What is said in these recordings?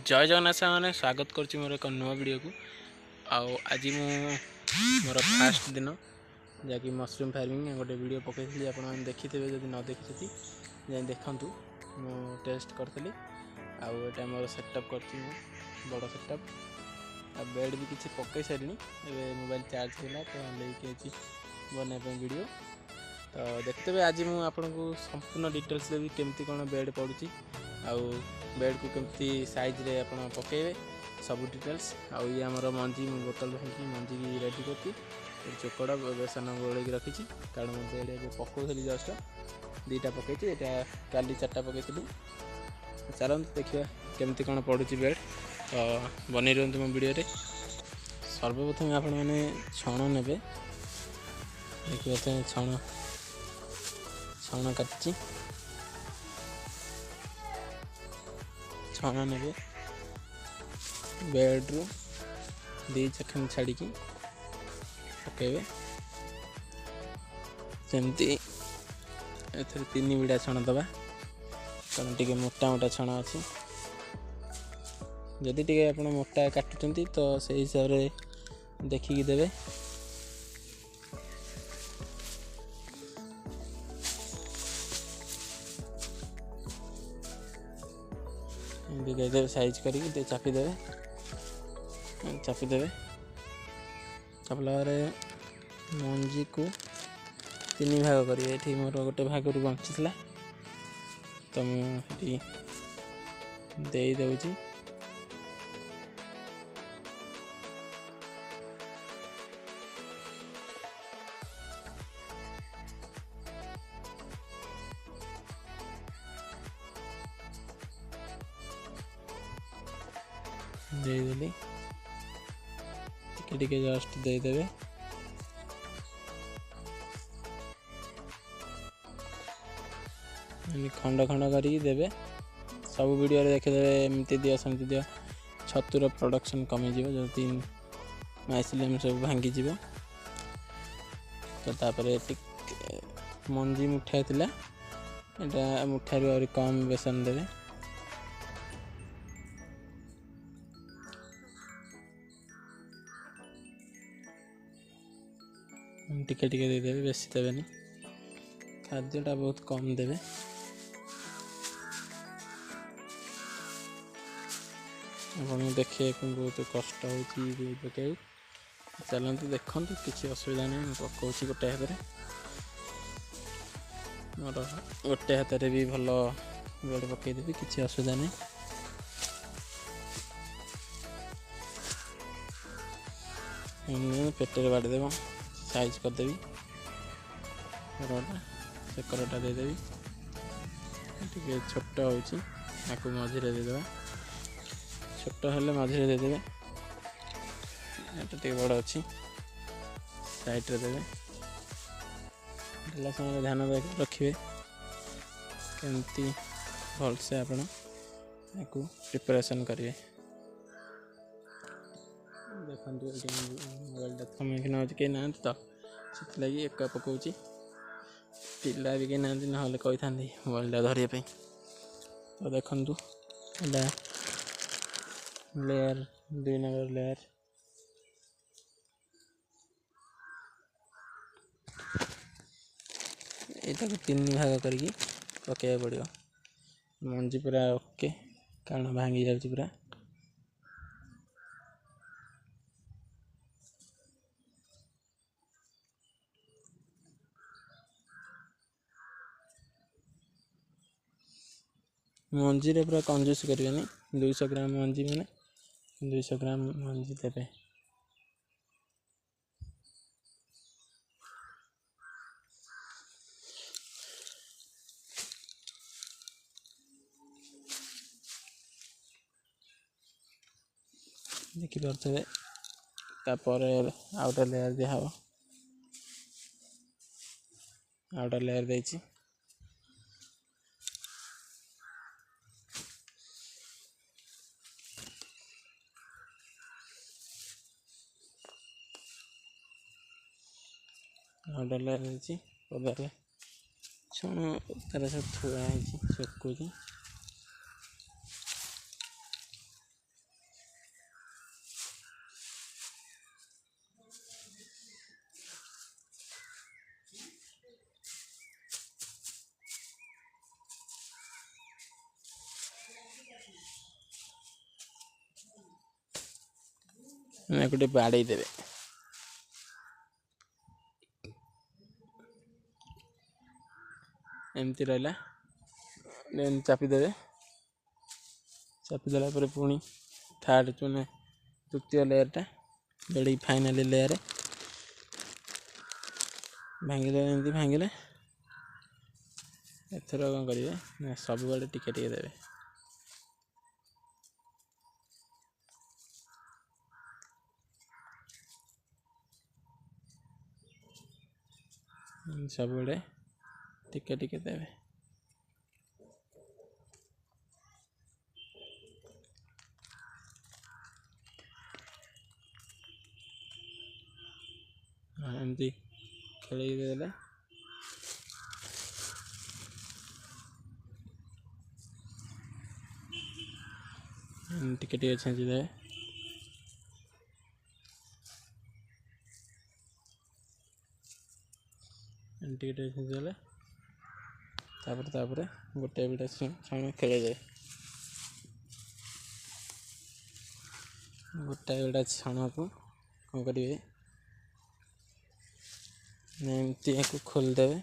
जय जगन्नाथ सामने स्वागत करुच्ची मोर एक नुआ वीडियो को आज मोर फास्ट दिन जहाँकि मशरूम फार्मिंग गोटे वीडियो पकई आप देखी थे जब न देखी जाए देखूँ मु टेस्ट करी आटा मोर सेटअप कर बड़ सेटअप आ बेड भी किसी पकई सारे मोबाइल चार्ज है तो लेकिन बनवाई वीडियो तो देखते हुए आज मुझे संपूर्ण डिटेल्स देवी केमती कौन बेड पड़ुची आउ बेड को केमती साइज रे आप पकेबे सब डिटेल्स आउ ये आमर मंजी बोतल भांगी मंजी की रेडी करती चोकड़ बेसन गोल रखी कारण मैं बेड ए पकौली जस्ट दुईटा पकई यहाँ काली 4टा पकई चलते देखिए केमती कौन पड़ुची बेड तो बन रुहतु मो वीडियो सर्वप्रथम आपण मैंने छण ने देखिए छण काटी छण ने बेड्रु 2 सेकेंड छाड़ी पकेबे सेमती एथर 3 बिड़ा छण दबा कारण टे मोटा मोटा छण अच्छी जदि टे आप मोटा काटुंट तो से हिसाब से देखिकी देवे देदेवे साइज करके चापीदे चापला मंजी को 3 भाग करें मोर गोटे भाग बंची तो मुझे देदे देदेली टिके जस्ट देदेवे खंड खंड करके देवे सब वीडियो देखिदे एमती दियो सेमती दियो छतुर प्रोडक्शन कमीज जो माइसिलियम सब भांगी जीव तो तापर मंजी मुठा थिला एटा मुठारू और कम बेसन देवे टिके टिके देदेवे बेसी देवेनि खाद्यटा बहुत कम देवे आप देखिए बहुत कष्ट हो चलते देखु किसी असुविधा नहीं पकाऊँ गोटे हाथ में मोर गोटे हाथ में भी भल बेड पकईदेवी किसी असुविधा नहीं पेटर बाड़देव साइज करदेवी सेकरटा देदेवी टे छोट हो मझे देदेवा छोट हेल्ले मझे देदेवे टे बड़ अच्छी साइड देवे देला समय ध्यान रखिए केमती भलसे आपण प्रिपरेशन करेंगे देखो मोबाइल थमेकिन आज कहीं ना तो लगी एक पकाऊँ पिला भी कहीं ना ना कही था मोबाइल धरने तो देखु लेयर 2 नंबर लेयर यहाँ को 3 भाग करके पकड़ा पड़ो मंजी पूरा ओके कारण भांगी जाऊँगी पूरा मंजी रे पूरा कंजूस करेंगे 200 ग्राम मंजी मैंने 200 ग्राम मंजी देवे देखिपे तापर आउटा लेयर दिहब आउटा लेयर देछि आउटा लेयर देछि पदारे छण तार सब थुआ है चकुची गोटे बाड़े देवे एमती रहा चापिदेवे चापिदेला पुणी थर्ड मैंने तृतीय लेयरटा जोड़ी फाइनाल लेयर भांगिले एमती भांगिले एथर कौन करेंगे सब बड़े टिके टिके देवे सब बड़े टिके टिके देवे एमती खेल देला टिके टिके छेंची देवे टिके टिके छेंची देले तापर गोटे बिटा छाण खेल जाए गोटे बिटा छाण को कौन करेंगे एमती खोलदेवे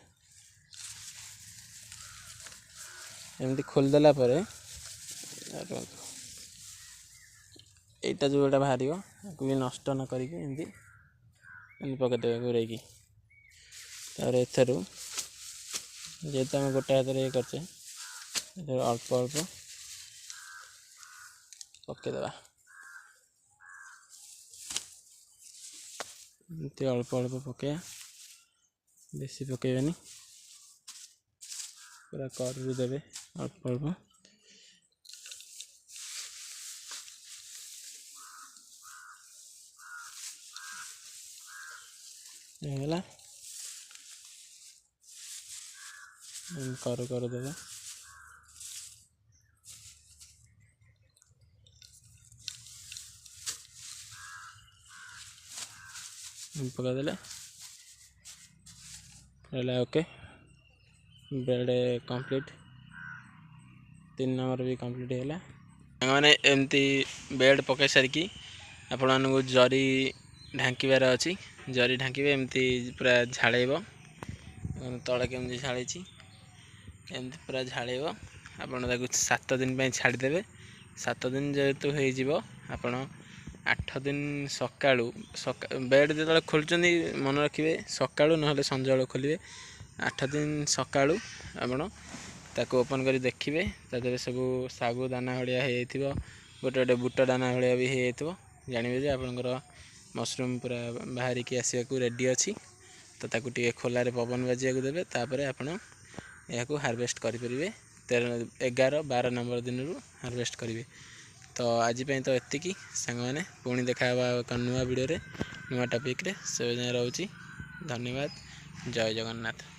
एमती खोलदेला यहाँ जो एटा बाहर भी नष्ट न करके एमती पकईदेवे घूरेकी एथर जेहेतु आम गोटे हाथ ये करचे अल्प अल्प पकईदेवा एमती अल्प अल्प पकईया बेसी पकईबेनी पूरा कर देवे अल्प अल्प गला कर देवे पकईदेले रहा ओके बेड कंप्लीट 3 नंबर भी कंप्लीट है मैंने एमती बेड पकई सारिकी आपण मानक जरी ढांकीबार अच्छी जरी ढांकीबे एमती पूरा झाड़ेब तले केमती झाड़ी एमती पूरा झाड़ेब आपड़ 7 दिन छाड़देवे 7 दिन जेहेतु हो आपण 8 दिन सकाळू बेड जो खोलुं मन रखिए सकाळू ना संजा खोलिए 8 दिन सकाळू आपण ताको ओपन कर देखिए तादे सब सागु दाना भाया हो गोटे गोटे बुट दाना भाया भी हो जानवे जे आपंकर मशरूम पूरा बाहरिकी आसवाक रेडी अच्छी तो ताकू टे खोलारे पवन बाजिया देवे तापर आपण यहाँ हार्वेस्ट करेंगे 11-12 नंबर दिन हार्वेस्ट करेंगे तो आज तो एतिकी सांग मैंने पुणी देखा एक नुआ वीडियो नुआ टॉपिक रे से रोची धन्यवाद जय जगन्नाथ।